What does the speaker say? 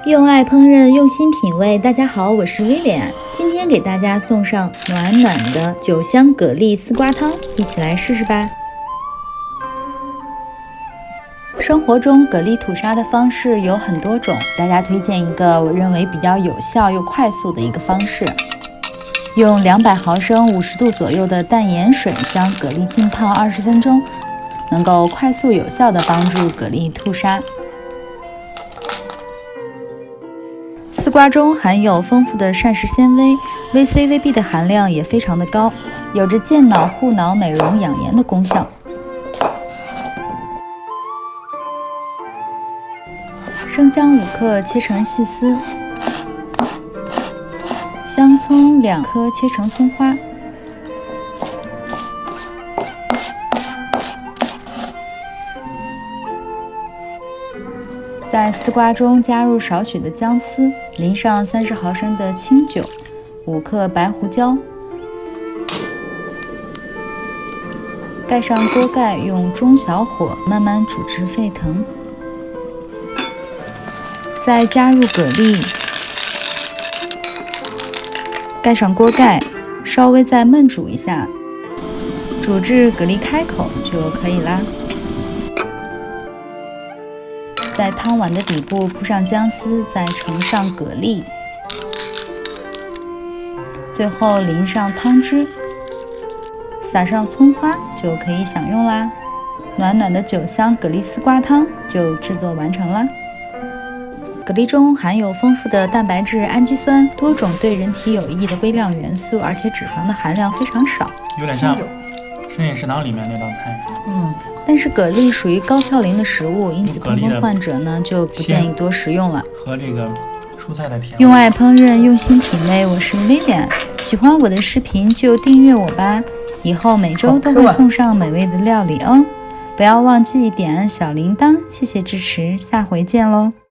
用爱烹饪，用心品味。大家好，我是威廉，今天给大家送上暖暖的酒香蛤蜊丝瓜汤，一起来试试吧。生活中蛤蜊吐沙的方式有很多种，大家推荐一个我认为比较有效又快速的一个方式。用200毫升50度左右的淡盐水将蛤蜊浸泡20分钟，能够快速有效地帮助蛤蜊吐沙。丝瓜中含有丰富的膳食纤维 ，VC、VB 的含量也非常的高，有着健脑、护脑、美容、养颜的功效。生姜5克切成细丝，香葱2颗切成葱花，在丝瓜中加入少许的姜丝，淋上30毫升的清酒，5克白胡椒，盖上锅盖，用中小火慢慢煮至沸腾。再加入蛤蜊，盖上锅盖，稍微再焖煮一下，煮至蛤蜊开口就可以啦。在汤碗的底部铺上姜丝，再盛上蛤蜊，最后淋上汤汁，撒上葱花就可以享用啦。暖暖的酒香蛤蜊丝瓜汤就制作完成啦。蛤蜊中含有丰富的蛋白质、氨基酸，多种对人体有益的微量元素，而且脂肪的含量非常少，有点像深夜食堂里面那道菜。但是蛤蜊属于高嘌呤的食物，因此痛风患者呢就不建议多食用了。和这个蔬菜的甜。用爱烹饪，用心品味，我是薇薇。喜欢我的视频就订阅我吧，以后每周都会送上美味的料理哦。不要忘记点按小铃铛，谢谢支持，下回见喽。